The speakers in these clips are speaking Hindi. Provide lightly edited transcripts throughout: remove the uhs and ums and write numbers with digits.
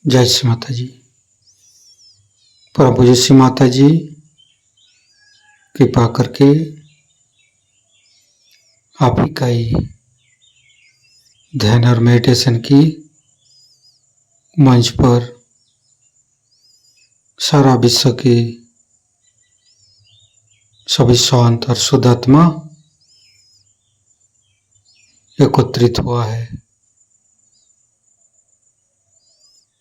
जय श्री माता जी। परम पूज्य श्री माता जी कृपा करके आप ही का ही ध्यान और मेडिटेशन की मंच पर सारा विश्व की सभी शांत और शुद्ध आत्मा एकत्रित हुआ है।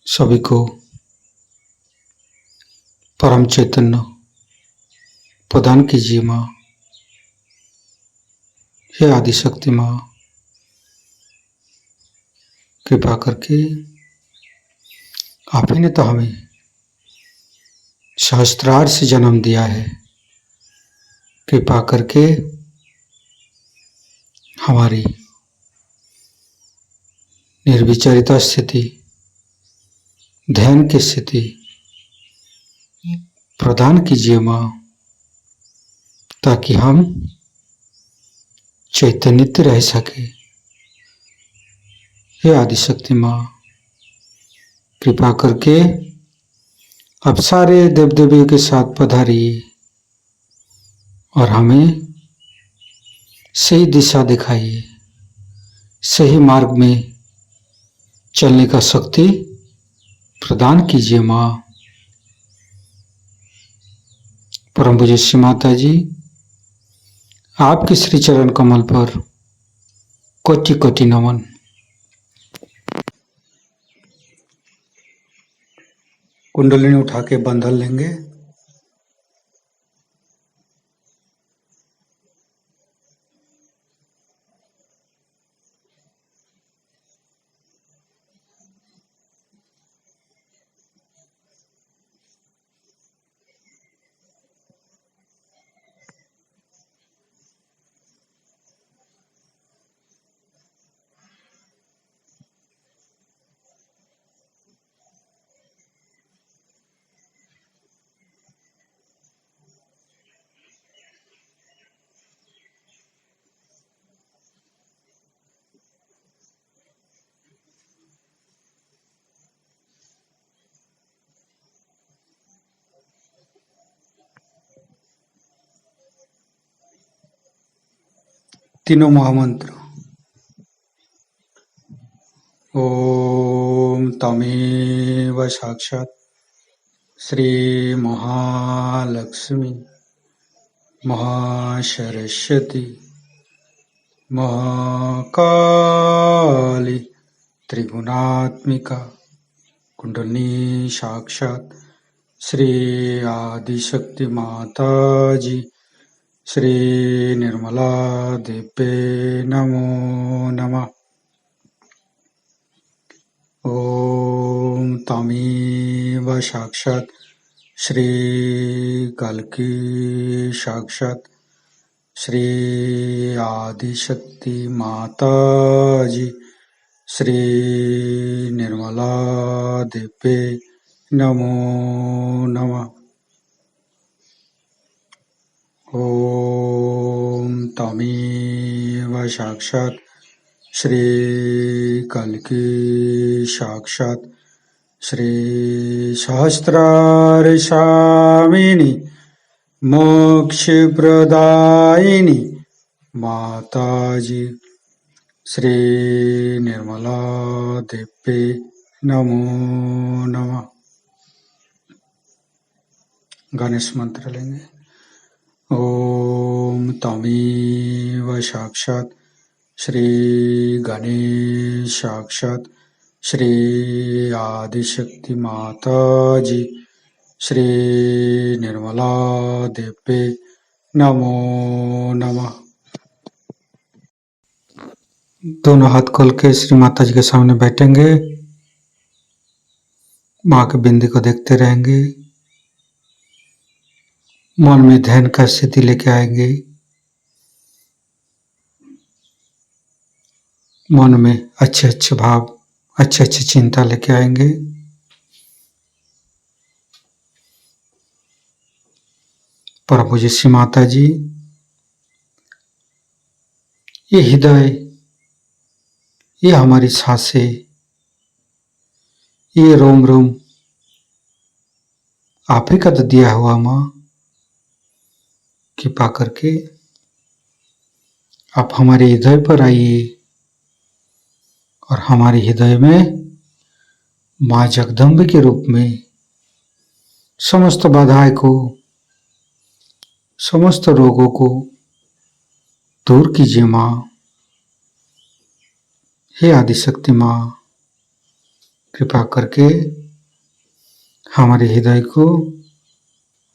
सभी को परम चैतन्य प्रदान कीजिए माँ। हे आदिशक्ति माँ, कृपा करके आप ही ने तो हमें सहस्त्रार से जन्म दिया है। कृपा करके हमारी निर्विचरिता स्थिति, ध्यान की स्थिति प्रदान कीजिए माँ, ताकि हम चैतन्यित रह सके। हे आदिशक्ति माँ, कृपा करके अब सारे देव देवियों के साथ पधारिए और हमें सही दिशा दिखाइए, सही मार्ग में चलने का शक्ति प्रदान कीजिए माँ। परम पूज्य श्री माता जी, आपके श्री चरण कमल पर कोटि कोटि नमन। कुंडलिनी उठा के बंधन लेंगे। तीनों महामंत्र। ओम तमेव साक्षात् श्री महालक्ष्मी महासरस्वती महाकाली त्रिगुणात्मिका कुंडलिनी साक्षात् श्री आदिशक्ति माता जी श्री निर्मला देवे नमो नमः। ओम तमेव साक्षात् श्री कल्की साक्षात् श्री आदिशक्ति माता जी श्री निर्मला देवे नमो नमः। ओम तमेव साक्षात् श्री कल्की साक्षात् श्री सहस्रार स्वामिनी मोक्ष प्रदायिनी माता जी श्री निर्मला देवे नमो नमः। गणेश मंत्र लेंगे। ओम तमेव साक्षात् श्री गणेश साक्षात् श्री आदिशक्ति माता जी श्री निर्मला देवे नमो नमः। दोनों हाथ खोल के श्री माता जी के सामने बैठेंगे। माँ के बिंदी को देखते रहेंगे। मन में ध्यान का स्थिति लेके आएंगे। मन में अच्छे अच्छे भाव, अच्छे अच्छे चिंता लेके आएंगे। परम पूज्य श्री माता जी, ये हृदय, ये हमारी सांसें, ये रोम रोम आप ही का तो दिया हुआ माँ। कृपा करके आप हमारे हृदय पर आइए और हमारे हृदय में माँ जगदम्बे के रूप में समस्त बाधाएं को, समस्त रोगों को दूर कीजिए माँ। हे आदिशक्ति माँ, कृपा करके हमारे हृदय को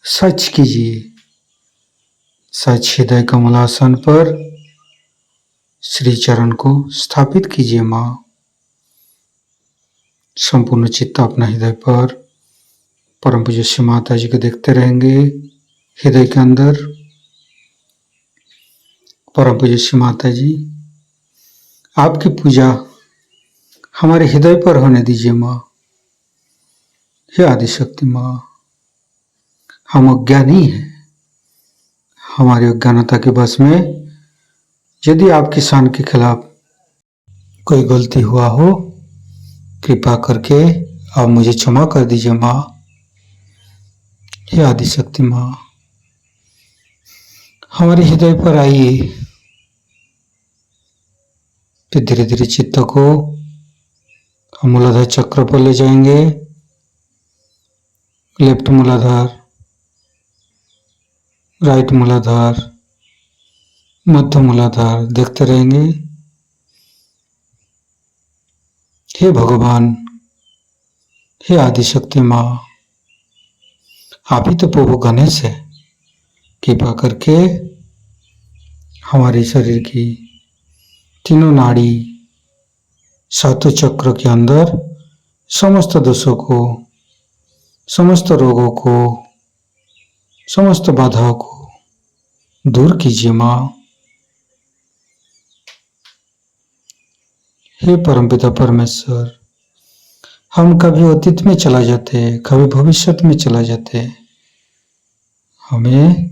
सच कीजिए। सच हृदय कमलासन पर श्री चरण को स्थापित कीजिए माँ। संपूर्ण चित्त अपना हृदय पर परम पूज्य श्री माता जी को देखते रहेंगे। हृदय के अंदर परम पूज्य श्री माता जी आपकी पूजा हमारे हृदय पर होने दीजिए माँ। हे आदिशक्ति माँ, हम अज्ञानी हैं। हमारी अज्ञानता के वश में यदि आपकी शान के खिलाफ कोई गलती हुआ हो, कृपा करके आप मुझे क्षमा कर दीजिए माँ। हे आदिशक्ति माँ, हमारे हृदय पर आइए। फिर धीरे धीरे चित्त को हम मूलाधार चक्र पर ले जाएंगे। लेफ्ट मूलाधार, राइट मूलाधार, मध्य मूलाधार देखते रहेंगे। हे भगवान, हे आदिशक्ति माँ, आप ही तो प्रभु गणेश है। कृपा करके हमारे शरीर की तीनों नाड़ी, सातों चक्र के अंदर समस्त दोषों को, समस्त रोगों को, समस्त बाधाओं को दूर कीजिए माँ। हे परमपिता परमेश्वर, हम कभी अतीत में चला जाते, कभी भविष्य में चला जाते, हमें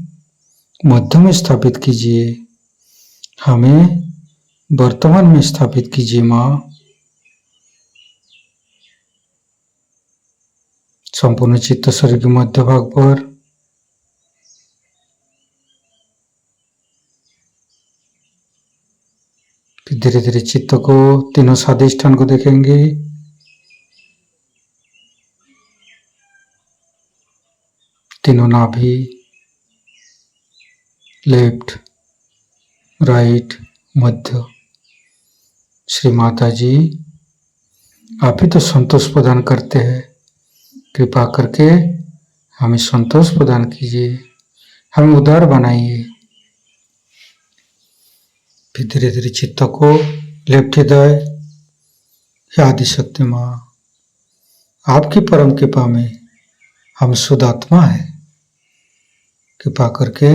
मध्य में स्थापित कीजिए, हमें वर्तमान में स्थापित कीजिए माँ। संपूर्ण चित्त शरीर के मध्य भाग पर फिर धीरे धीरे चित्त को तीनों स्वादिष्ठान को देखेंगे। तीनों नाभि, लेफ्ट, राइट, मध्य। श्री माता जी आप ही तो संतोष प्रदान करते हैं। कृपा करके हमें संतोष प्रदान कीजिए, हमें उदार बनाइए। फिर धीरे धीरे चित्त को लेफ्ट हृदय, हे आदिशक्ति माँ, आपकी परम कृपा में हम शुद्ध आत्मा है। कृपा करके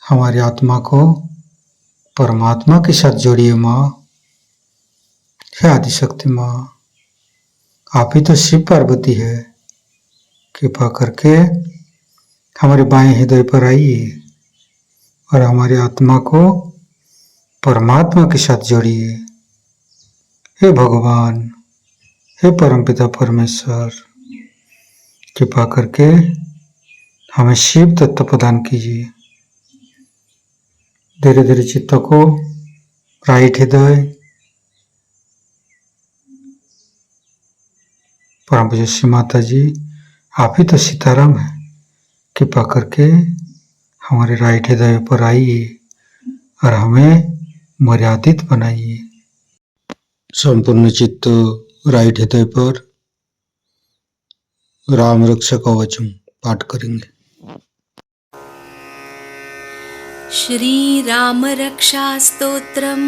हमारी आत्मा को परमात्मा के साथ जोड़िए माँ। हे आदिशक्ति माँ, आप ही तो शिव पार्वती है। कृपा करके हमारे बाएं हृदय पर आइए और हमारी आत्मा को परमात्मा के साथ जोड़िए। हे भगवान, हे परमपिता परमेश्वर, कृपा करके हमें शिव तत्व प्रदान कीजिए। धीरे धीरे चित्त को राइट हृदय, परम पूज्य श्री माता जी आप ही तो सीताराम है। कृपा करके हमारे राइट हृदय पर आइए और हमें मर्यादित बनाइए। संपूर्ण चित्त राइट हृदय पर राम रक्षा कवचम पाठ करेंगे। श्री राम रक्षा स्तोत्रम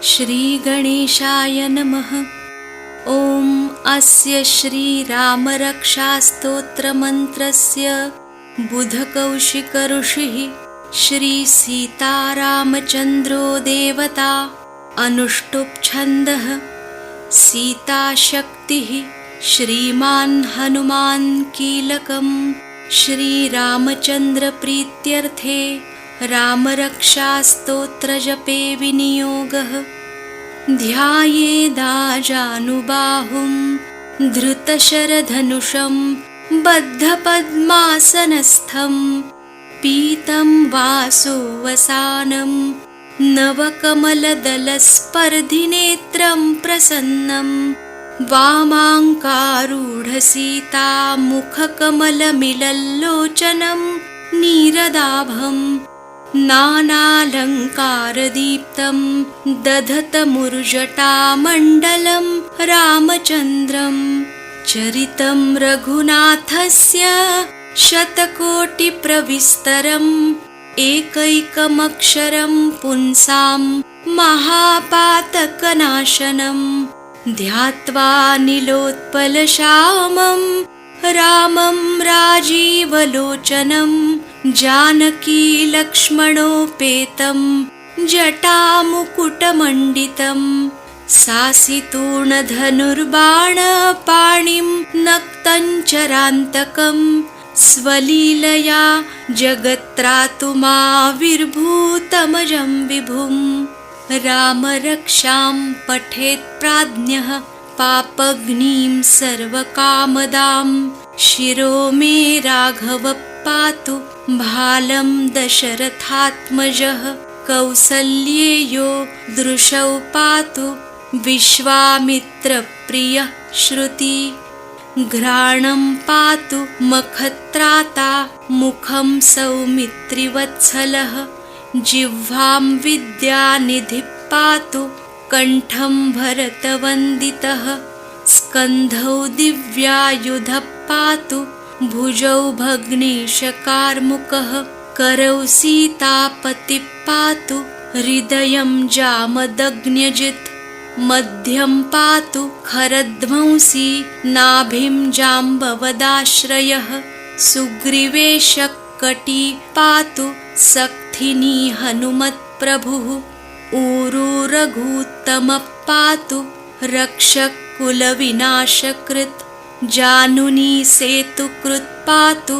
श्री गणेशाय नमः। ओम अस्य श्री राम रक्षा स्तोत्र मंत्रस्य बुधकौशिक ऋषिः श्री सीतारामचंद्रो देवता अनुष्टुप् छन्दः सीता शक्तिः श्रीमान् हनुमान् कीलकम् श्री रामचंद्र प्रीत्यर्थे राम रक्षा स्तोत्र जपे विनियोगः। ध्यायेदाजानुबाहुं धृतशरधनुषं बद्धपद्मासनस्थं पीतं वासोवसानं नवकमलदलस्पर्धिनेत्रं प्रसन्नं वामाङ्कारूढसीतामुखकमलमिलल्लोचनं नीरदाभं नानालङ्कारदीप्तं दधतमुर्जटामण्डलं रामचन्द्रं चरितं रघुनाथस्य शतकोटिप्रविस्तरम् एकैकमक्षरं पुंसां महापातकनाशनं ध्यात्वा नीलोत्पलश्यामं रामं राजीवलोचनं जानकी लक्ष्मणोपेतं जटामुकुटमण्डितं सासितूर्णधनुर्बाणपाणिं नक्तञ्चरान्तकं स्वलीलया जगत्त्रातुमाविर्भूतमजं विभुं रामरक्षां पठेत् प्राज्ञः पापघ्नीं सर्वकामदां शिरो मे राघव पातु भालं दशरथात्मजः कौसल्येयो दृशौ पातु विश्वामित्रप्रियः श्रुति घ्राणं पातु मखत्राता मुखं सौमित्रिवत्सलः जिह्वां विद्यानिधिः पातु कण्ठं भरतवन्दितः स्कन्धौ दिव्यायुधः पातु भुजौ भग्नेशकार्मुकः करौ सीतापतिः पातु हृदयं जामदग्न्यजित् मध्यं पातु खरध्वंसी नाभिं जाम्बवदाश्रयः सुग्रीवेशकटी पातु सक्थिनी हनुमत्प्रभुः ऊरू रघूत्तमः पातु रक्षकुलविनाशकृत् जानुनी सेतुकृत् पातु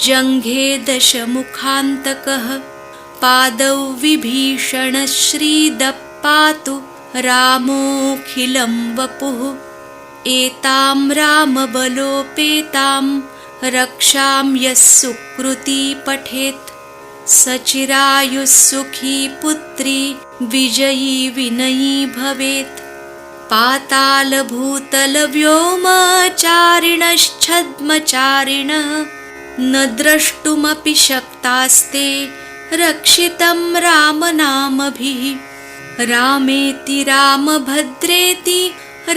जङ्घे दशमुखान्तकः पादौ विभीषणश्रीदः पातु रामोऽखिलं वपुः एतां रामबलोपेतां रक्षां यः सुकृती पठेत् सचिरायुः सुखी पुत्री विजयी विनयी भवेत् पातालभूतलव्योमचारिणश्छद्मचारिणः न द्रष्टुमपि शक्तास्ते रक्षितं रामनामभिः रामेति रामभद्रेति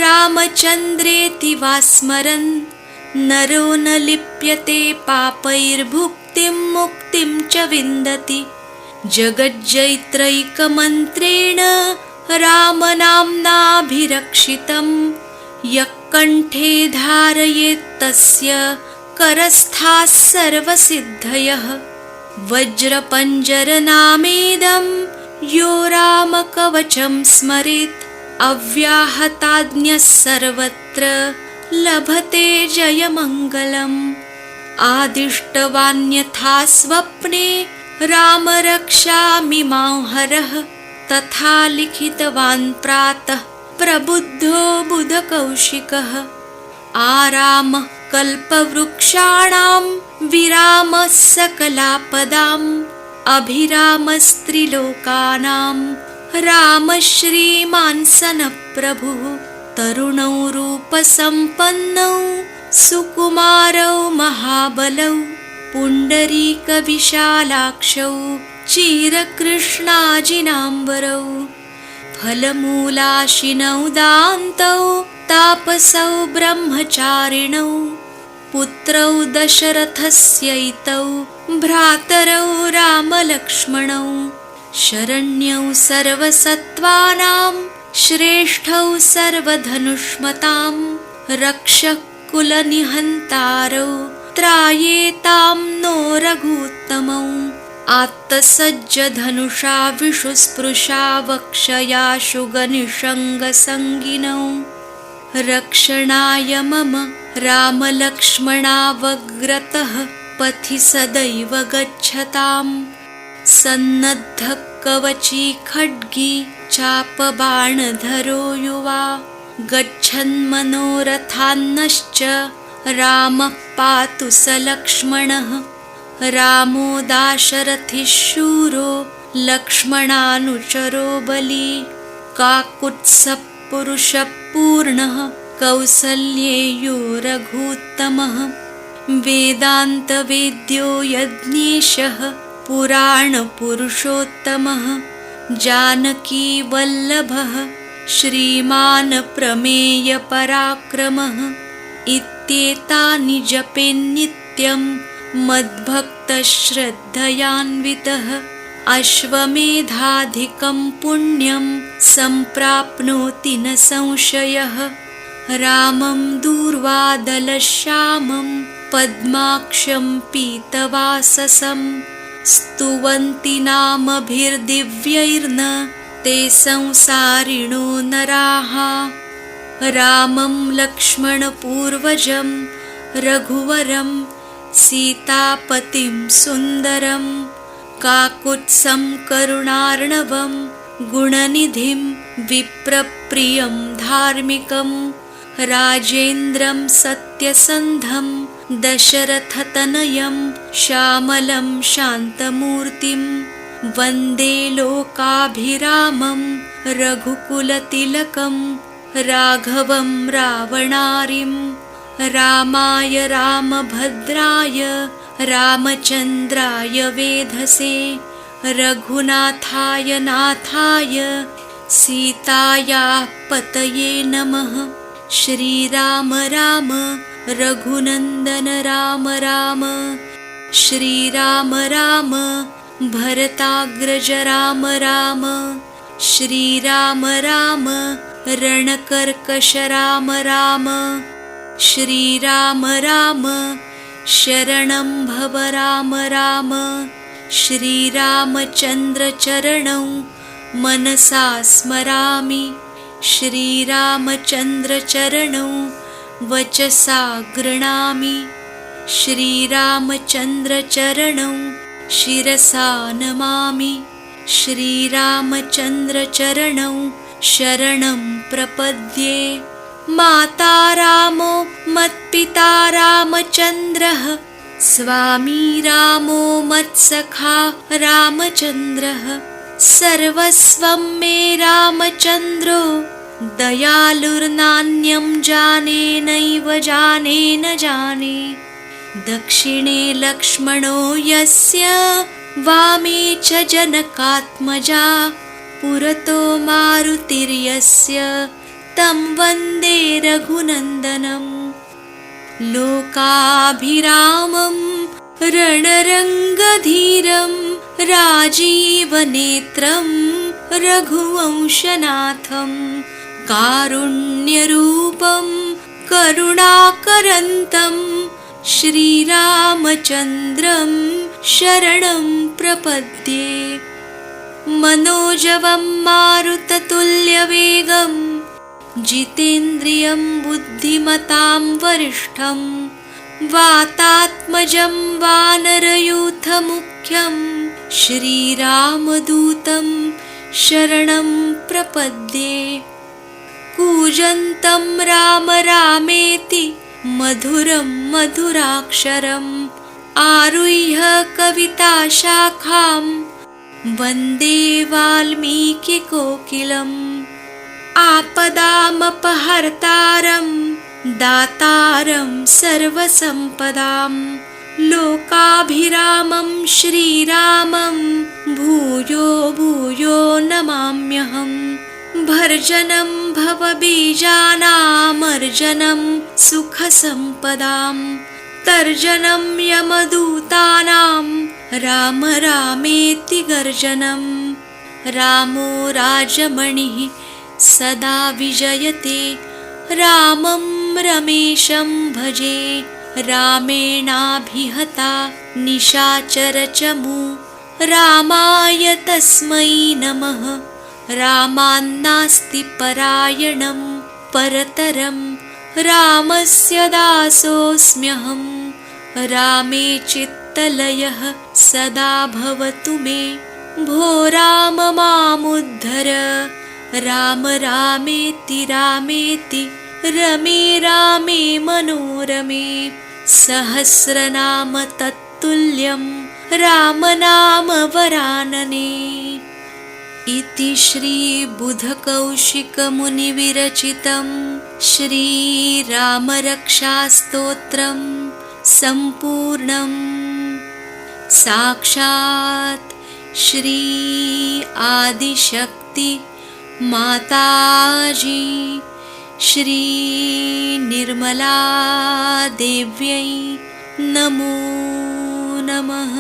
रामचन्द्रेति वा स्मरन् नरो न लिप्यते पापैर्भुक्तिं मुक्तिं च विन्दति जगज्जैत्रैकमन्त्रेण रामनाम्नाभिरक्षितं यः कण्ठे धारयेत् तस्य करस्थाः सर्वसिद्धयः वज्रपञ्जरनामेदं यो रामकवचं स्मरेत् अव्याहताज्ञः सर्वत्र लभते जयमङ्गलम् आदिष्टवान्यथा स्वप्ने रामरक्षामि मां हरः तथा लिखितवान् प्रातः प्रबुद्धो बुधकौशिकः आरामः कल्पवृक्षाणां विरामः सकलापदाम् अभिरामस्त्रिलोकानां रामः श्रीमान् सनप्रभुः तरुणौ रूपसम्पन्नौ सुकुमारौ महाबलौ पुण्डरीकविशालाक्षौ चिरकृष्णाजिनाम्बरौ फलमूलाशिनौ दान्तौ तापसौ ब्रह्मचारिणौ पुत्रौ दशरथस्यैतौ भ्रातरौ रामलक्ष्मणौ शरण्यौ सर्वसत्त्वानां श्रेष्ठौ सर्वधनुष्मतां रक्षः कुलनिहन्तारौ त्रायेतां नो रघूत्तमौ आत्तसज्जधनुषा विषुस्पृशा वक्षयाशुगनिषङ्गसङ्गिनौ रक्षणाय मम रामलक्ष्मणावग्रतः पथि सदैव गच्छताम् सन्नद्धः कवची खड्गी चापबाणधरो युवा गच्छन्मनोरथान्नश्च रामः पातु स लक्ष्मणः। रामो दाशरथिः शूरो लक्ष्मणानुचरो बली। काकुत्स्थः पुरुषः पूर्णः कौसल्येयो रघूत्तमः। वेदान्तवेद्यो यज्ञेशः पुराणपुरुषोत्तमः। जानकीवल्लभः श्रीमान् प्रमेयपराक्रमः। इत्येतानि जपेन्नित्यं मद्भक्तश्रद्धयान्वितः। अश्वमेधाधिकं पुण्यं सम्प्राप्नोति न संशयः। रामं दूर्वादलश्यामं पद्माक्षं पीतवाससं स्तुवन्ति नामभिर्दिव्यैर्न ते संसारिणो नराः। रामं लक्ष्मणपूर्वजं रघुवरं सीतापतिं सुन्दरं काकुत्स्थं करुणार्णवं गुणनिधिं विप्रप्रियं धार्मिकं राजेन्द्रं सत्यसन्धं दशरथतनयं श्यामलं शान्तमूर्तिं वन्दे लोकाभिरामं रघुकुलतिलकं राघवं रावणारिं। रामाय रामभद्राय रामचन्द्राय वेधसे रघुनाथाय नाथाय सीतायाः पतये नमः। श्रीराम राम रघुनन्दन राम राम श्रीराम राम भरताग्रज राम राम श्रीराम राम रणकर्कश राम राम श्रीराम राम शरणं भव राम राम। श्रीरामचन्द्रचरणौ मनसा स्मरामि श्रीरामचन्द्रचरणौ वचसा गृह्णामि श्रीरामचन्द्रचरणौ शिरसा नमामि श्रीरामचन्द्रचरणौ शरणं प्रपद्ये। माता रामो मत्पिता रामचन्द्रः स्वामी रामो मत्सखा रामचन्द्रः सर्वस्वं मे रामचन्द्रो दयालुर्नान्यं जाने नैव जाने न जाने। दक्षिणे लक्ष्मणो यस्य वामे च जनकात्मजा पुरतो मारुतिर्यस्य तं वन्दे रघुनन्दनं। लोकाभिरामं रणरङ्गधीरं राजीवनेत्रं रघुवंशनाथं कारुण्यरूपं करुणाकरन्तं श्रीरामचन्द्रं शरणं प्रपद्ये। मनोजवं मारुततुल्यवेगं जितेन्द्रियं बुद्धिमतां वरिष्ठं वातात्मजं वानरयूथमुख्यं श्रीरामदूतं शरणं प्रपद्ये। कूजन्तं राम रामेति मधुरं मधुराक्षरम् आरुह्य कविताशाखां वन्दे वाल्मीकिकोकिलम्। आपदामपहर्तारं दातारं सर्वसम्पदां लोकाभिरामं श्रीरामं भूयो भूयो नमाम्यहम्। भर्जनं भवबीजानामर्जनं सुखसम्पदां तर्जनं यमदूतानां राम रामेति गर्जनं। रामो राजमणिः सदा विजयते रामं रमेशं भजे। रामेणाभिहता निशाचरचमू रामाय तस्मै नमः। रामान्नास्ति परायणं परतरं रामस्य दासोऽस्म्यहं। रामे चित्तलयः सदा भवतु मे भो राम मामुद्धर राम रामेति रामेति रमे रामे मनोरमे सहस्रनाम तत्तुल्यं रामनाम वरानने। इति श्रीबुधकौशिकमुनिविरचितं श्रीरामरक्षास्तोत्रं सम्पूर्णम्। साक्षात् श्री आदिशक्ति माताजी श्री निर्मला देव्यै नमो नमः।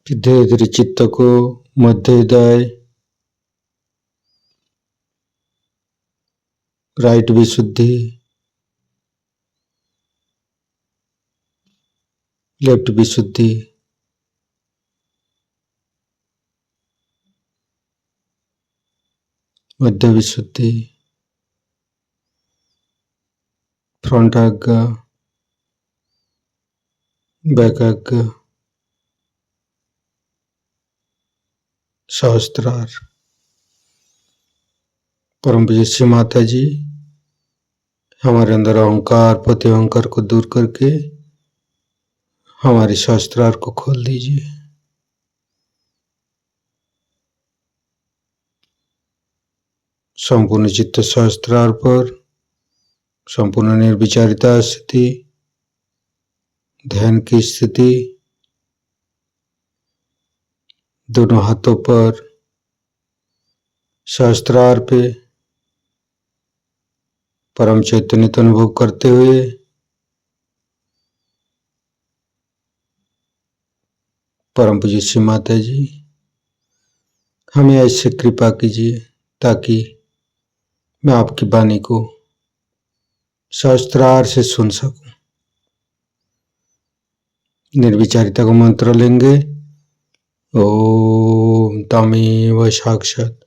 धीरे धीरे चित्त को मध्य हृदय, राइट विशुद्धि, लेफ्ट विशुद्धि, मध्य विशुद्धि, फ्रंट आज्ञा, बैक आज्ञा, सहस्त्रार। परम पूज्य माता जी हमारे अंदर अहंकार पति अहंकार को दूर करके हमारे सहस्त्रार को खोल दीजिए। संपूर्ण चित्त सहस्त्रार पर संपूर्ण निर्विचारिता स्थिति, ध्यान की स्थिति, दोनों हाथों पर सहस्त्रार पे परम चैतन्य अनुभव करते हुए परम पूज्य श्री माता जी हमें ऐसे कृपा कीजिए ताकि मैं आपकी वाणी को सहस्त्रार से सुन सकूं। निर्विचारिता का मंत्र लेंगे। ओम तमेव साक्षात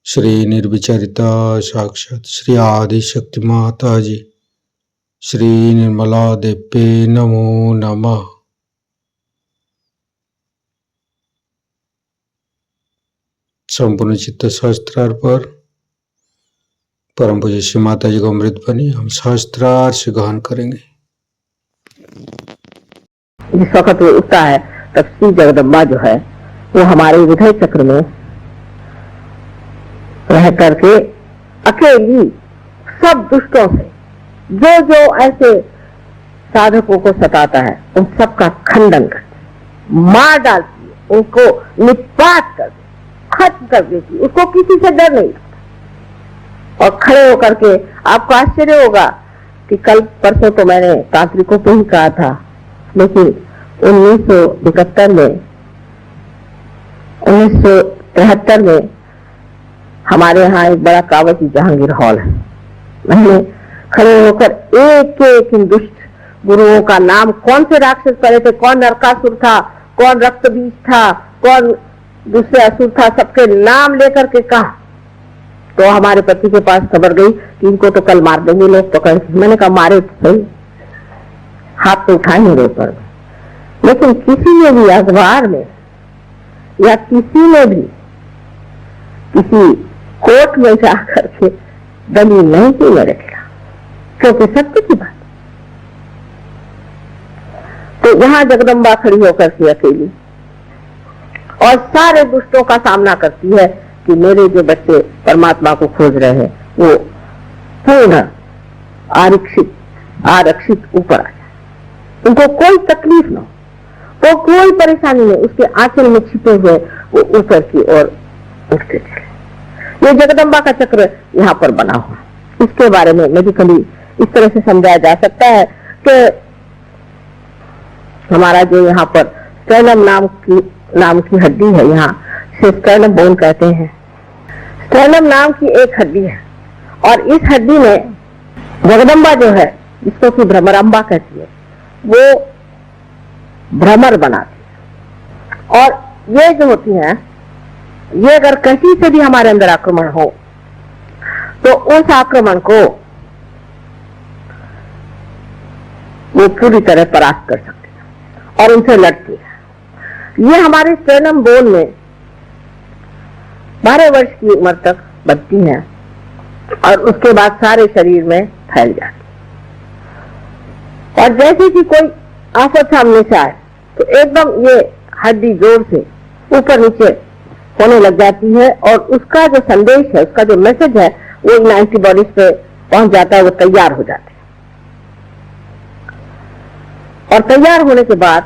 श्री निर्विचारिता साक्षात श्री आदि शक्ति माता जी श्री निर्मला देव्ये नमो नमः। संपूर्ण चित्त सहस्त्रार पर परम पूज्य श्री माता जी का अमृत बनी हम सहस्त्रार से ग्रहण करेंगे। जिस वक्त वो उठता है तब श्री जगदम्बा जो है वो हमारे हृदय चक्र में रह करके अकेली सब दुष्टों से जो जो ऐसे साधकों को सताता है उन सब का खंडन करती, मार डालती है, उनको निपात कर खत्म कर देती, उसको किसी से डर नहीं लगता। और खड़े होकर के आपको आश्चर्य होगा कि कल परसों तो मैंने तांत्रिकों पे ही कहा था, लेकिन 1973 में हमारे यहाँ एक बड़ा कावची जहांगीर हॉल है। मैंने खड़े होकर एक एक इन दुष्ट गुरुओं का नाम, कौन से राक्षस पड़े थे, कौन नरकासुर था, कौन रक्तबीज था, कौन दूसरे असुर था, सबके नाम लेकर के कहा। तो हमारे पति के पास खबर गई कि इनको तो कल मार देंगे लोग पकड़ के। मैंने कहा मारे तो सही, हाथ तो उठाए मेरे ऊपर। लेकिन किसी ने भी अखबार में या किसी ने भी किसी कोर्ट में जाकर के दलील नहीं की मेरे खिलाफ, क्योंकि सत्य की बात। तो यहाँ जगदम्बा खड़ी होकर के अकेली और सारे दुष्टों का सामना करती है कि मेरे जो बच्चे परमात्मा को खोज रहे हैं वो पूर्ण आरक्षित ऊपर आ जाए, उनको कोई तकलीफ ना हो, वो कोई परेशानी नहीं, उसके आंचल में छिपे हुए वो ऊपर की ओर उठते चले। ये जगदम्बा का चक्र यहाँ पर बना हुआ। इसके बारे में मेडिकली इस तरह से समझाया जा सकता है कि हमारा जो यहाँ पर स्टर्नम नाम की हड्डी है, यहाँ से स्टर्नम बोन कहते हैं। स्टर्नम नाम की एक हड्डी है और इस हड्डी में जगदम्बा जो है, जिसको कि भ्रमरांबा कहती है, वो भ्रमर बनाती है। और ये जो होती है, ये अगर कहीं से भी हमारे अंदर आक्रमण हो तो उस आक्रमण को वो पूरी तरह परास्त कर सकती है और उनसे लड़ती है। ये हमारे स्टेर्नम बोन में 12 वर्ष की उम्र तक बनती है और उसके बाद सारे शरीर में फैल जाती है। और जैसे कि कोई आफत सामने से आए तो एकदम ये हड्डी जोर से ऊपर नीचे होने लग जाती है और उसका जो संदेश है, उसका जो मैसेज है, वो इन एंटीबॉडीज पे पहुंच जाता है, वो तैयार हो जाते हैं। और तैयार होने के बाद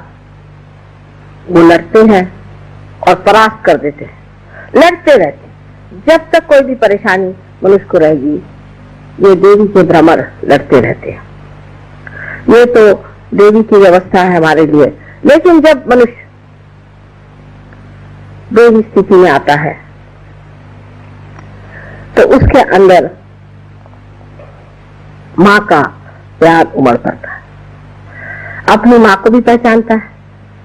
वो लड़ते हैं और परास्त कर देते हैं, लड़ते रहते हैं जब तक कोई भी परेशानी मनुष्य को रहेगी। ये देवी के भ्रमर लड़ते रहते हैं। ये तो देवी की व्यवस्था है हमारे लिए। लेकिन जब मनुष्य देवी स्थिति में आता है तो उसके अंदर माँ का प्यार उमड़ पड़ता है। अपनी माँ को भी पहचानता है,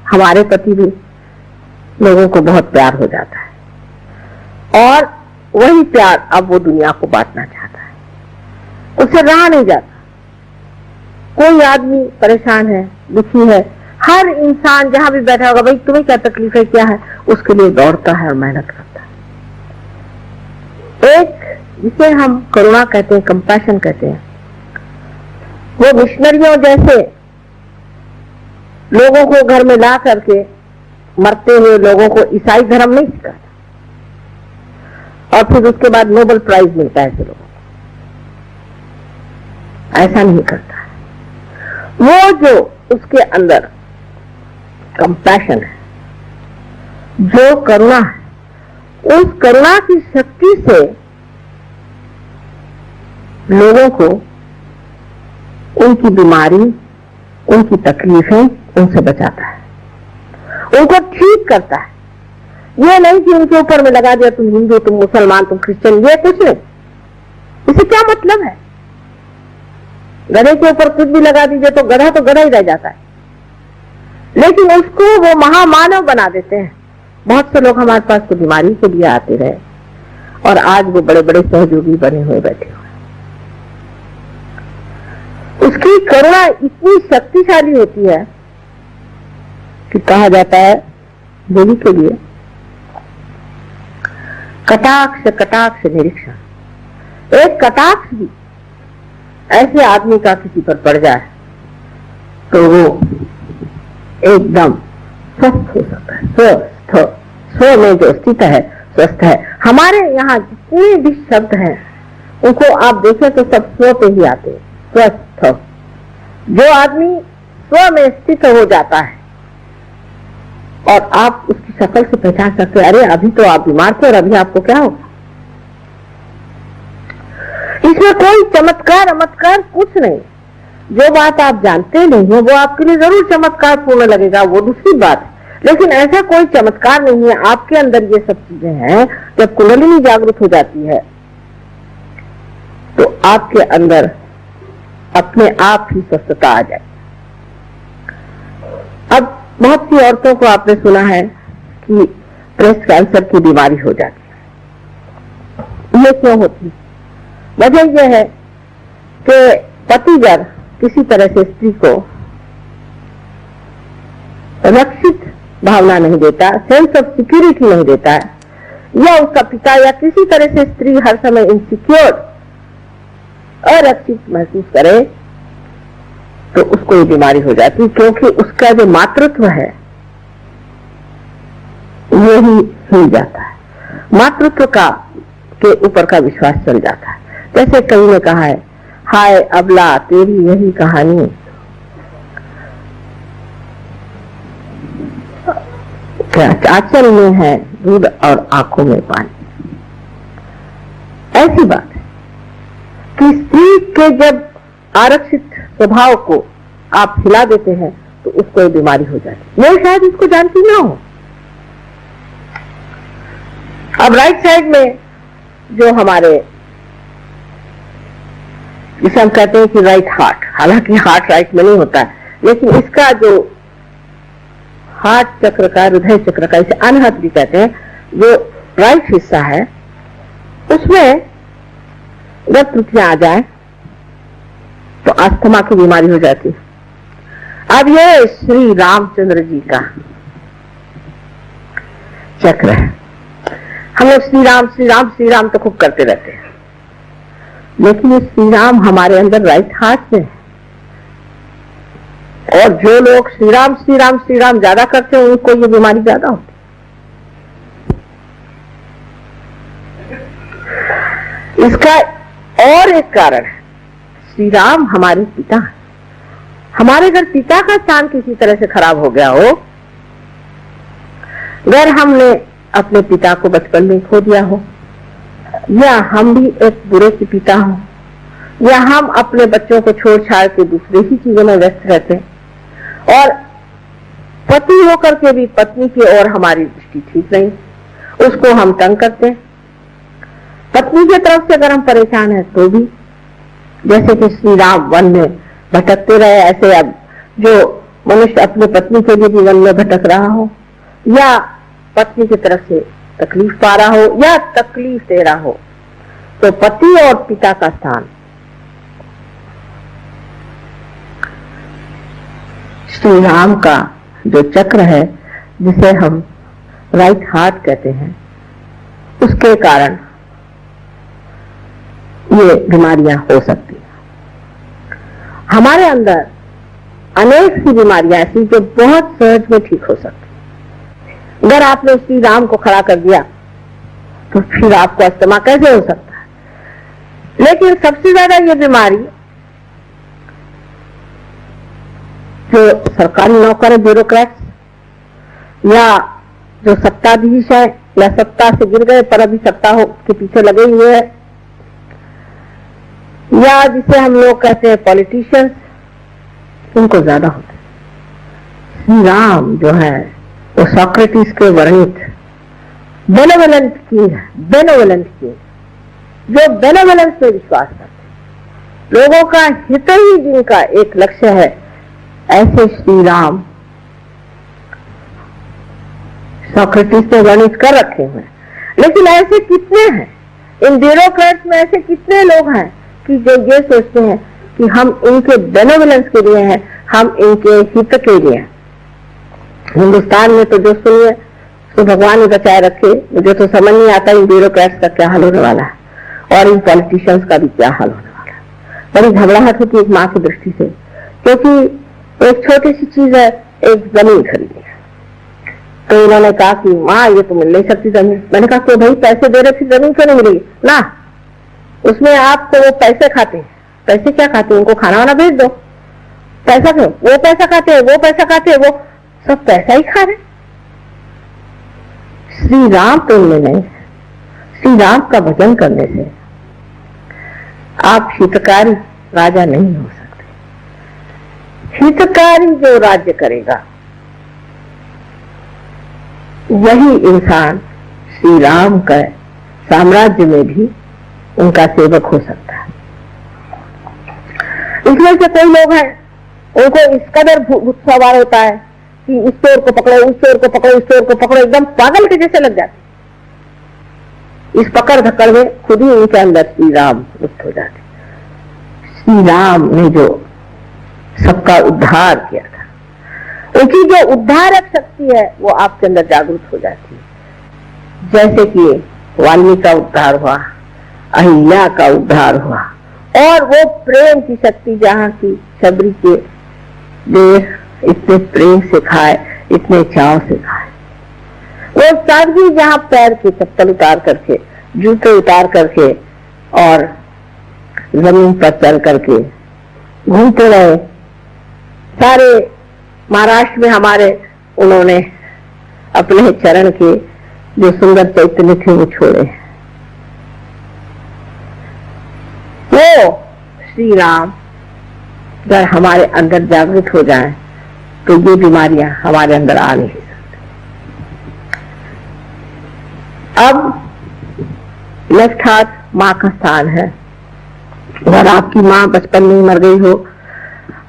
हमारे प्रति भी लोगों को बहुत प्यार हो जाता है और वही प्यार अब वो दुनिया को बांटना चाहता है। उसे रहा नहीं जाता। कोई आदमी परेशान है, दुखी है, हर इंसान जहां भी बैठा होगा, भाई तुम्हें क्या तकलीफ है, क्या है, उसके लिए दौड़ता है और मेहनत करता है। एक जिसे हम करुणा कहते हैं, कंपैशन कहते हैं, वो मिशनरियों जैसे लोगों को घर में ला करके मरते हुए लोगों को ईसाई धर्म नहीं सिखाता और फिर उसके बाद नोबेल प्राइज मिलता है ऐसे लोगों को। ऐसा नहीं करता है। वो जो उसके अंदर कंपैशन है, जो करुणा है, उस करुणा की शक्ति से लोगों को उनकी बीमारी, उनकी तकलीफें उनसे बचाता है, उनको ठीक करता है। ये नहीं कि उनके ऊपर में लगा दिया तुम हिंदू, तुम मुसलमान, तुम क्रिश्चियन, ये कुछ नहीं। इसे क्या मतलब है? गधे के ऊपर कुछ भी लगा दीजिए तो गधा ही रह जाता है, लेकिन उसको वो महामानव बना देते हैं। बहुत से लोग हमारे पास तो बीमारी के लिए आते रहे और आज वो बड़े बड़े सहयोगी बने हुए बैठे हुए। उसकी करुणा इतनी शक्तिशाली होती है कि कहा जाता है देवी के लिए कटाक्ष कटाक्ष निरीक्षण। एक कटाक्ष भी ऐसे आदमी का किसी पर पड़ जाए तो वो एकदम स्वस्थ हो सकता है। स्व में जो स्थित है स्वस्थ है। हमारे यहाँ जितने भी शब्द हैं उनको आप देखें तो सब स्व पे ही आते हैं। स्वस्थ, जो आदमी स्व में स्थित हो जाता है और आप उसकी शक्ल से पहचान सकते हैं, अरे अभी तो आप बीमार थे और अभी आपको क्या होगा। इसमें कोई चमत्कार अमत्कार कुछ नहीं। जो बात आप जानते नहीं हो वो आपके लिए जरूर चमत्कार पूर्ण लगेगा, वो दूसरी बात है, लेकिन ऐसा कोई चमत्कार नहीं है। आपके अंदर ये सब चीजें हैं। जब कुंडलिनी जागृत हो जाती है तो आपके अंदर अपने आप ही स्वस्थता आ जाए। अब बहुत सी औरतों को आपने सुना है कि ब्रेस्ट कैंसर की बीमारी हो जाती है। ये क्यों होती है? वजह यह है कि पतिगर किसी तरह से स्त्री को रक्षित भावना नहीं देता, सेंस ऑफ सिक्योरिटी नहीं देता है, या उसका पिता या किसी तरह से स्त्री हर समय इनसिक्योर, अरक्षित महसूस करे तो उसको ये बीमारी हो जाती है, क्योंकि उसका जो मातृत्व है ये ही हिल जाता है। मातृत्व का के ऊपर का विश्वास चल जाता है। जैसे कई ने कहा है, हाय अबला तेरी यही कहानी, क्या आंचल में है दूध और आंखों में पानी। ऐसी बात है कि स्त्री के जब आरक्षित स्वभाव को आप हिला देते हैं तो उसको ये बीमारी हो जाती है। वो शायद इसको जानती ना हो। अब राइट साइड में जो हमारे जिसे हम कहते हैं कि राइट हार्ट, हालांकि हार्ट राइट में नहीं होता है, लेकिन इसका जो हार्ट चक्र का, हृदय चक्र का, इसे अनहत भी कहते हैं, जो राइट हिस्सा है उसमें जब त्रुटियां आ जाए तो अस्थमा की बीमारी हो जाती है। अब ये श्री रामचंद्र जी का चक्र है। हम लोग श्री राम श्री राम श्री राम तो खूब करते रहते हैं, लेकिन ये श्री राम हमारे अंदर राइट हार्ट में है। और जो लोग श्री राम श्री राम श्री राम ज्यादा करते हैं उनको ये बीमारी ज्यादा होती है। इसका और एक कारण है, श्री राम हमारे पिता है। हमारे घर पिता का स्थान किसी तरह से खराब हो गया हो, अगर हमने अपने पिता को बचपन में खो दिया हो, या हम भी एक बुरे के पिता हो, या हम अपने बच्चों को छोड़ छाड़ के दूसरे ही चीजों में व्यस्त रहते हैं, और पति होकर के भी पत्नी की ओर हमारी दृष्टि ठीक नहीं, उसको हम तंग करते हैं। पत्नी की तरफ से अगर हम परेशान हैं तो भी, जैसे कि श्री राम वन में भटकते रहे, ऐसे अब जो मनुष्य अपनी पत्नी के लिए भी वन में भटक रहा हो, या पत्नी की तरफ से तकलीफ पा रहा हो, या तकलीफ दे रहा हो, तो पति और पिता का स्थान श्री राम का जो चक्र है, जिसे हम राइट हार्ट कहते हैं, उसके कारण ये बीमारियां हो सकती हैं। हमारे अंदर अनेक सी बीमारियां ऐसी जो बहुत सहज में ठीक हो सकती हैं। अगर आपने श्री राम को खड़ा कर दिया तो फिर आपको अस्थमा कैसे हो सकता है? लेकिन सबसे ज्यादा ये बीमारी जो सरकारी नौकर है, ब्यूरोक्रेट्स, या जो सत्ताधीश है, या सत्ता से गिर गए पर अभी सत्ता के पीछे लगे हुए हैं, या जिसे हम लोग कहते हैं पॉलिटिशियंस, उनको ज्यादा होता है। श्री राम जो है वो सोक्रेटिस के वर्णित बेनेवोलेंट किंग है, बेनेवोलेंट किंग, जो बेनेवोलेंस में विश्वास करते हैं, लोगों का हित ही जिनका एक लक्ष्य है, ऐसे श्री राम सोक्रेटिस ने वर्णित कर रखे हुए हैं। लेकिन ऐसे कितने हैं इन ब्यूरोक्रेट्स में, ऐसे कितने लोग हैं कि जो ये सोचते हैं कि हम इनके बेनेवोलेंस के लिए हैं, हम इनके हित के लिए हैं। हिंदुस्तान में तो जो सुनिए तो भगवान ही बचाए रखे, मुझे तो समझ नहीं आता इन ब्यूरोक्रेट्स का क्या हाल होने वाला है और इन पॉलिटिशियंस का भी क्या हाल होने वाला है। बड़ी घबराहट होती है एक माँ की दृष्टि से, क्योंकि एक छोटी सी चीज है, एक जमीन खरीदी है, तो इन्होंने कहा कि माँ ये तो मिल नहीं सकती जमीन। मैंने कहा तो भाई पैसे दे रहे थे, जमीन क्यों नहीं मिलेगी ना? उसमें आप तो वो पैसे खाते हैं, पैसे क्या खाते हैं, उनको खाना वाना भेज दो, पैसा क्यों? वो पैसा खाते हैं, वो पैसा खाते हैं, वो सब पैसा ही खा रहे। श्री राम तो उनमें नहीं। श्री राम का भजन करने से आप हितकारी राजा नहीं हो सकते। हितकारी जो राज्य करेगा वही इंसान श्री राम का साम्राज्य में भी उनका सेवक हो सकता है। इसमें से कोई लोग हैं, उनको इस कदर भूत सवार होता है कि इस चोर को पकड़ो, उस चोर को पकड़ो, इस चोर को पकड़ो, एकदम पागल के जैसे लग जाते। इस पकड़ धक्कड़ में खुद ही उनके अंदर श्री राम लुप्त हो जाते। श्री राम ने जो सबका उद्धार किया था, उनकी जो उद्धारक शक्ति है वो आपके अंदर जागृत हो जाती है। जैसे कि वाल्मीकि का उद्धार हुआ, अहिल्या का उद्धार हुआ, और वो प्रेम की शक्ति जहाँ की शबरी के देह इतने प्रेम से खाए, इतने चाव से खाए, वो सादगी जहाँ पैर के चप्पल उतार करके, जूते उतार करके और जमीन पर चल करके घूमते रहे। सारे महाराष्ट्र में हमारे उन्होंने अपने चरण के जो सुंदर चैतन्य थे वो छोड़े। वो श्री राम अगर हमारे अंदर जागृत हो जाए तो ये बीमारियां हमारे अंदर आ नहीं सकती। अब लेफ्ट हार्ट माँ का स्थान है। अगर आपकी माँ बचपन में ही मर गई हो,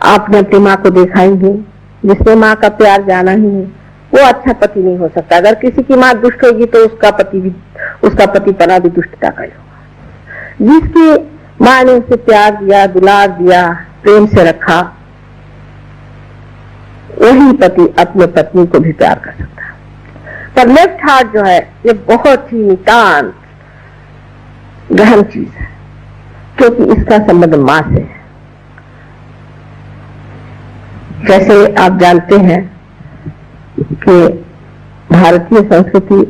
आपने अपनी माँ को देखा ही नहीं, जिसने माँ का प्यार जाना ही नहीं, वो अच्छा पति नहीं हो सकता। अगर किसी की माँ दुष्ट होगी तो उसका पति पना भी दुष्टता का ही होगा। जिसकी माँ ने उसे प्यार दिया, दुलार दिया, प्रेम से रखा, वही पति अपने पत्नी को भी प्यार कर सकता है। पर लेफ्ट हार्ट जो है ये बहुत ही नितांत गहन चीज है, क्योंकि इसका संबंध मां से है। जैसे आप जानते हैं कि भारतीय संस्कृति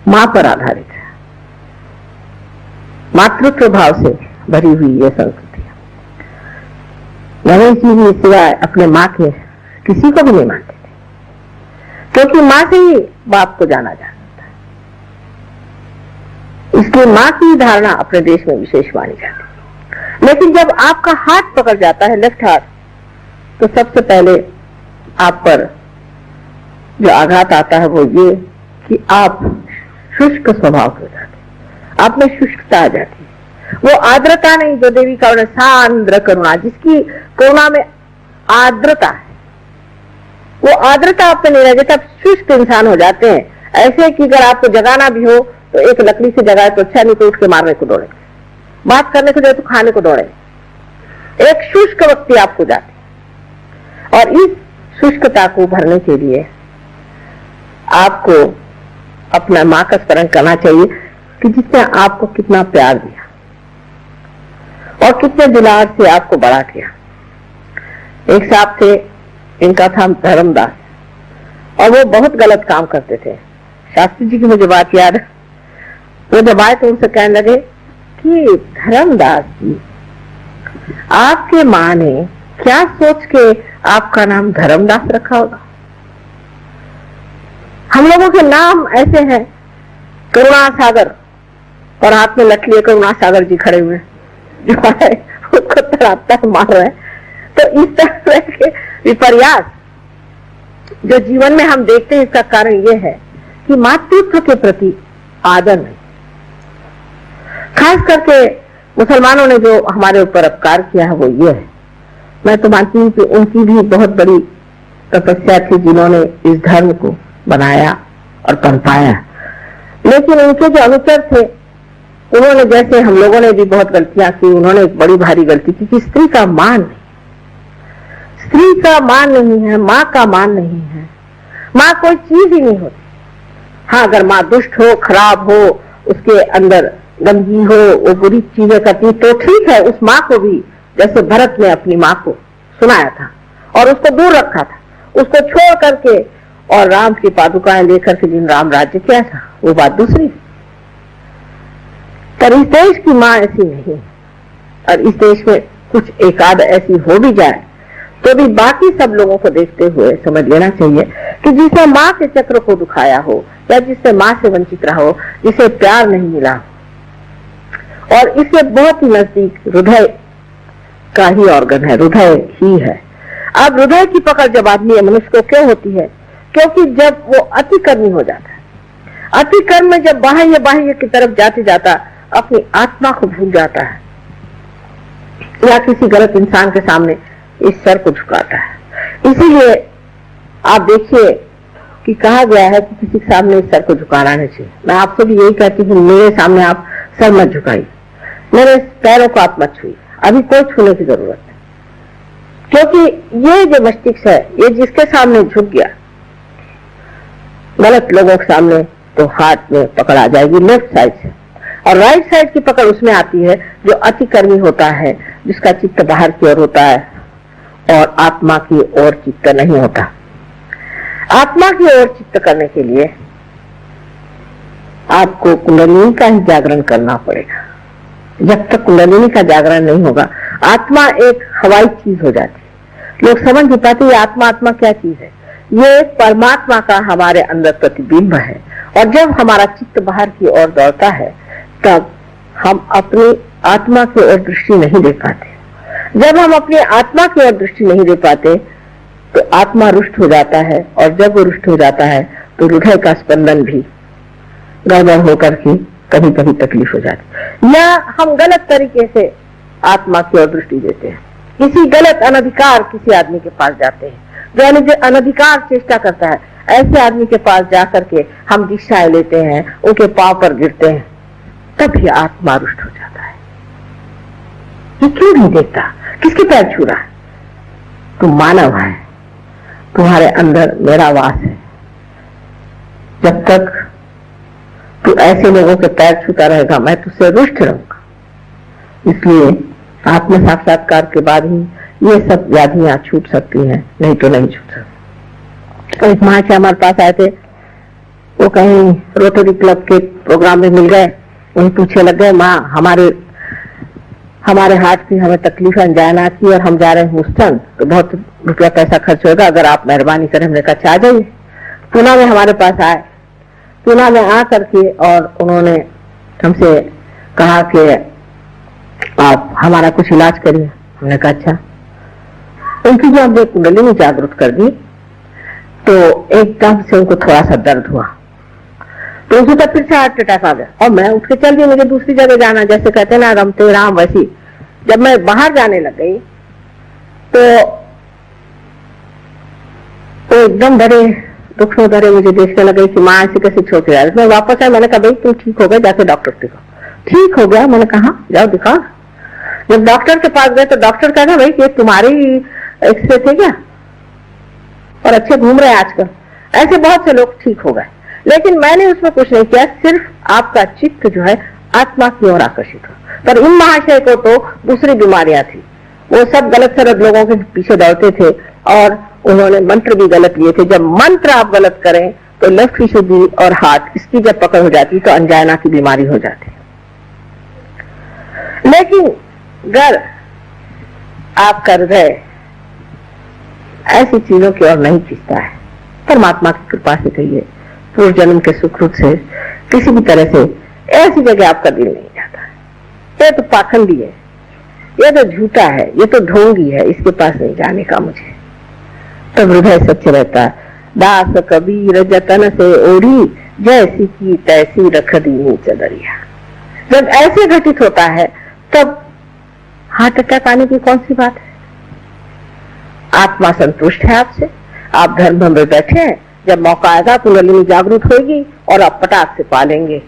मां पर आधारित है, मातृत्व भाव से भरी हुई ये संस्कृति है। गणेश जी भी सिवाय अपने मां के किसी को भी नहीं मानते थे, क्योंकि मां से ही बाप को जाना जाता है। इसलिए मां की धारणा अपने देश में विशेष मानी जाती है। लेकिन जब आपका हाथ पकड़ जाता है, लेफ्ट हाथ, तो सबसे पहले आप पर जो आघात आता है वो ये कि आप शुष्क स्वभाव के हो जाते, आप में शुष्कता आ जाती है। वो आर्द्रता नहीं जो देवी का वर्णन सांद्र करुणा, जिसकी करुणा में आर्द्रता है, वो आर्द्रता आप में नहीं रह जाती। आप शुष्क इंसान हो जाते हैं, ऐसे कि अगर आपको जगाना भी हो तो एक लकड़ी से जगाए तो अच्छा, नहीं तो उठ के मारने को दौड़े, बात करने को जाए तो खाने को दौड़े। एक शुष्क व्यक्ति आपको जाते, और इस शुष्कता को भरने के लिए आपको अपना मां का स्मरण करना चाहिए कि जिसने आपको कितना प्यार दिया और कितने दुलार से आपको बड़ा किया। एक साहब थे, इनका था धर्मदास, और वो बहुत गलत काम करते थे। शास्त्री जी की मुझे बात याद है, वो जब आए तो उनसे कहने लगे कि धर्मदास जी, आपके मां ने क्या सोच के आपका नाम धर्मदास रखा होगा? हम लोगों के नाम ऐसे हैं, करुणा सागर, और हाथ में लकड़ी करुणा सागर जी खड़े हुए जो है उसको तड़ाता है, मार रहे हैं। तो इस तरह के विपर्यास जो जीवन में हम देखते हैं, इसका कारण यह है कि मातृत्व के प्रति आदर नहीं। खास करके मुसलमानों ने जो हमारे ऊपर अपकार किया है वो ये है। मैं तो मानती हूँ कि उनकी भी बहुत बड़ी तपस्या थी जिन्होंने इस धर्म को बनाया और पनपाया, लेकिन उनके जो अनुचर थे उन्होंने, जैसे हम लोगों ने भी बहुत गलतियां की, उन्होंने एक बड़ी भारी गलती की कि स्त्री का मान नहीं, स्त्री का मान नहीं है, माँ का मान नहीं है। माँ कोई चीज ही नहीं होती। हाँ, अगर माँ दुष्ट हो, खराब हो, उसके अंदर गंदगी हो, वो बुरी चीजें करती तो ठीक है, उस माँ को भी, जैसे भरत ने अपनी माँ को सुनाया था और उसको दूर रखा था, उसको छोड़ करके और राम की पादुकाएं लेकर के जिन राम राज्य किया था, वो बात दूसरी। पर इस देश की माँ ऐसी नहीं, और इस देश में कुछ एकाध ऐसी हो भी जाए तो भी बाकी सब लोगों को देखते हुए समझ लेना चाहिए कि जिसने माँ के चक्र को दुखाया हो, या जिससे माँ से वंचित रहा हो, जिसे प्यार नहीं मिला, और इससे बहुत ही नजदीक हृदय का ही ऑर्गन है, हृदय ही है। अब हृदय की पकड़ जब आदमी मनुष्य को क्यों होती है? क्योंकि जब वो अतिकर्मी हो जाता है, अतिकर्म में जब बाह्य बाह्य की तरफ जाते जाता अपनी आत्मा को भूल जाता है, या किसी गलत इंसान के सामने इस सर को झुकाता है। इसीलिए आप देखिए कि कहा गया है कि किसी के सामने इस सर को झुकाना नहीं चाहिए। मैं आपसे भी यही कहती हूँ, मेरे सामने आप सर मत झुकाइए, मेरे पैरों को आप मत छुइए, अभी कोई छूने की जरूरत नहीं। क्योंकि ये जो मस्तिष्क है, ये जिसके सामने झुक गया गलत लोगों के सामने, तो हाथ में पकड़ आ जाएगी लेफ्ट साइड से, और राइट साइड की पकड़ उसमें आती है जो अतिकर्मी होता है, जिसका चित्त बाहर की ओर होता है और आत्मा की ओर चित्त नहीं होता। आत्मा की ओर चित्त करने के लिए आपको कुंडलिनी का ही जागरण करना पड़ेगा। जब तक कुंडलिनी का जागरण नहीं होगा, आत्मा एक हवाई चीज हो जाती है। लोग समझ नहीं पाते आत्मा, आत्मा क्या चीज है। ये एक परमात्मा का हमारे अंदर प्रतिबिंब है, और जब हमारा चित्त बाहर की ओर दौड़ता है तब हम अपनी आत्मा की ओर दृष्टि नहीं दे पाते। जब हम अपनी आत्मा की ओर दृष्टि नहीं दे पाते तो आत्मा रुष्ट हो जाता है, और जब वो रुष्ट हो जाता है तो हृदय का स्पंदन भी गड़बड़ होकर के कभी कभी तकलीफ हो जाती है, या हम गलत तरीके से आत्मा की ओर दृष्टि देते हैं। किसी गलत अनधिकार किसी आदमी के पास जाते हैं, जो अनधिकार चेष्टा करता है, ऐसे आदमी के पास जाकर के हम दीक्षाएं लेते हैं, उनके पांव पर गिरते हैं, तब ये आत्मा रुष्ट हो जाता है। ये क्यों नहीं देखता किसके पैर छू रहा है? तुम मानव है, तुम्हारे अंदर मेरा वास है। जब तक तू ऐसे लोगों के पैर छूता रहेगा मैं तुझसे रुष्ट रहूंगा। इसलिए आत्म साक्षात्कार के बाद ही ये सब व्याधियां छूट सकती हैं, नहीं तो नहीं छूट सकती। तो एक माँ के हमारे पास आए थे, वो कहीं रोटरी क्लब के प्रोग्राम में मिल गए, वही पूछे लग गए, माँ हमारे हार्ट की हमें तकलीफ अंजाना की और हम जा रहे हैं ह्यूस्टन, तो बहुत रुपया पैसा खर्च होगा, अगर आप मेहरबानी करें। हमने कहा आ जाइए। पूना में हमारे पास आए, पूना में आ करके और उन्होंने हमसे कहा कि आप हमारा कुछ इलाज करिए। हमने कहा अच्छा। उनकी जो हमने कुंडलिनी जागृत कर दी तो एकदम से उनको थोड़ा सा दर्द हुआ, तो उसी तक फिर से हार्ट अटैक आ गया और मैं उठ के चल गई, मुझे दूसरी जगह जाना, जैसे कहते हैं ना रमते राम, वैसी। जब मैं बाहर जाने लग गई तो एकदम बड़े दुख में भरे मुझे देखने लगे कि माँ ऐसे कैसे छोड़ के जा रही। मैं वापस आया, मैंने कहा भाई तुम ठीक हो गए, जाके डॉक्टर दिखाओ। ठीक हो गया, मैंने कहा जाओ दिखाओ। जब डॉक्टर के पास गए तो डॉक्टर कहा भाई ये तुम्हारे ही एक्सरे थे क्या, और अच्छे घूम रहे हैं आजकल। ऐसे बहुत से लोग ठीक हो गए, लेकिन मैंने उसमें कुछ नहीं किया, सिर्फ आपका चित्त जो है आत्मा की ओर आकर्षित हो। पर इन महाशय को तो दूसरी बीमारियां थी, वो सब गलत सलत लोगों के पीछे दौड़ते थे और उन्होंने मंत्र भी गलत लिए थे। जब मंत्र आप गलत करें तो लेफ्ट विशुद्धि और हार्ट इसकी जब पकड़ हो जाती तो अंजाना की बीमारी हो जाती। लेकिन अगर आपका हृदय ऐसी चीजों की ओर नहीं खींचता है, परमात्मा की कृपा से कहिए, पूर्व जन्म के सुकृत से, किसी भी तरह से ऐसी जगह आपका दिल नहीं जाता है, ये तो पाखंडी है, ये तो झूठा है, ये तो ढोंगी है, इसके पास नहीं जाने का मुझे, तो हृदय सच रहता है। दास कबीर जतन से ओढ़ी, जैसी की तैसी रख दी चदरिया। जब ऐसे घटित होता है तब हार्ट अटैक आने की कौन सी बात है। आत्मा संतुष्ट है आपसे, आप धर्म में बैठे हैं, जब मौका आएगा कुंडलिनी जागृत होगी और आप पटाख से पालेंगे।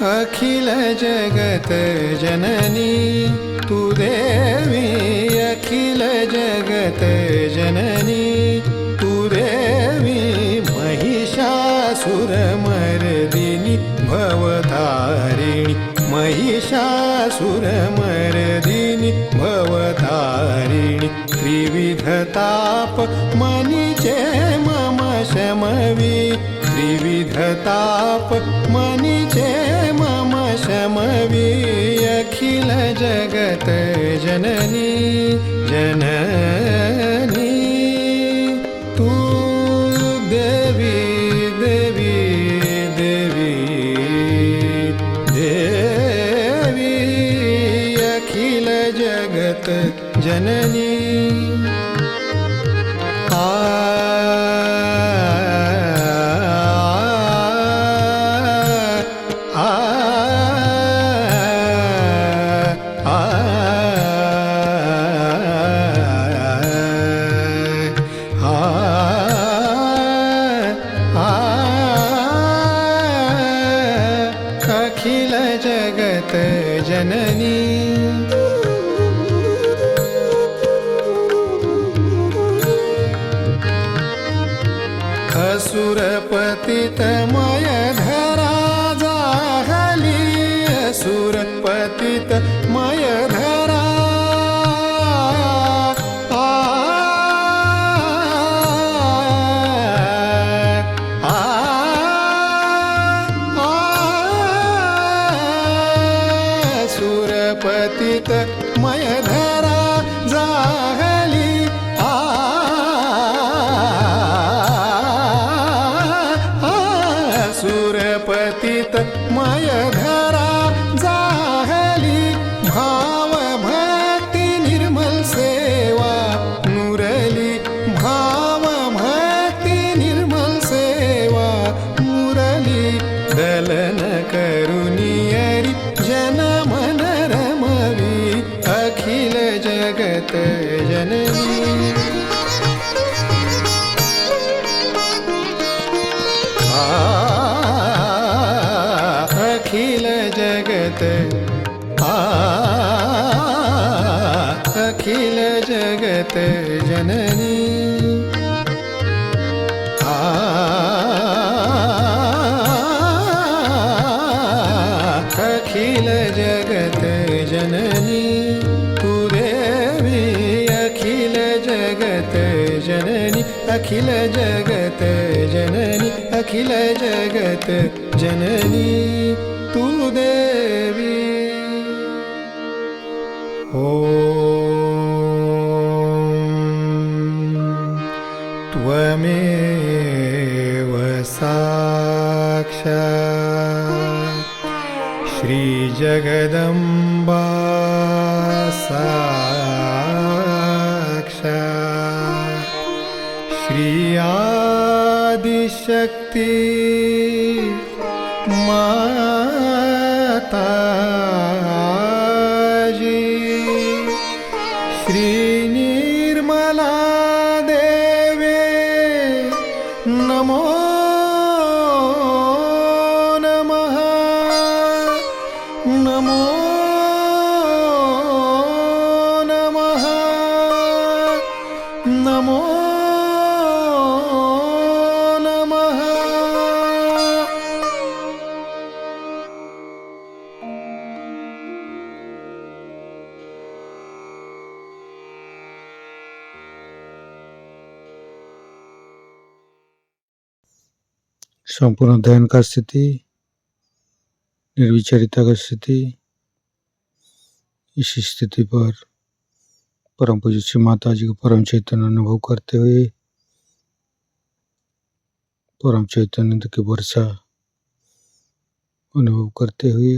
अखिल जगत जननी तू देवी, अखिल जगत जननी तू देवी, महिषासुरमर्दिनी भवतारिणी, महिषासुरमर्दिनी भवतारिणी, त्रिविधताप मनिचे मम शमवी, त्रिविधताप मनिचे मम शमवी, अखिल जगत जननी जननी तू देवी देवी देवी देवी, अखिल जगत जननी। आ अखिल जगत जननी असुर पतित मय धरा जाहली असुर पतित मय धरा सुरपतित मय धरा जाहली सुरपतित मय धरा जाहली भाव भक्ति निर्मल सेवा मुरली भाव भक्ति निर्मल सेवा मुरली दलन करुनियरी जन मन रमवी अखिल जगत जननी अखिल जगत अखिल जगत जननी अखिल जगत जननी तू देवी अखिल जगत जननी अखिल जगत जननी अखिल जगत जननी तू देवी त्वमेव साक्षात् श्रीजगदम्बा साक्षात् श्री आदिशक्ति माताजी श्री निर्मला देवे नमो नमः नमो नमः नमो नमः संपूर्ण ध्यान का स्थिति, निर्विचारिता का स्थिति। इस स्थिति पर परम पूज्य श्री माता जी को परम चैतन्य अनुभव करते हुए परम चैतन्य की वर्षा अनुभव करते हुए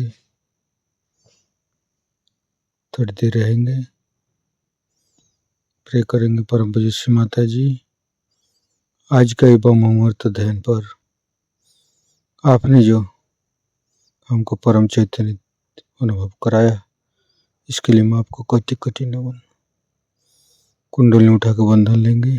थोड़ी देर रहेंगे। प्रे करेंगे परम पूज्य श्री माता जी, आज का एवं अमृत ध्यान पर आपने जो हमको परम चैतन्य अनुभव कराया, इसके लिए मैं आपको कोटि कोटि नमन। कुंडली उठा के बंधन लेंगे।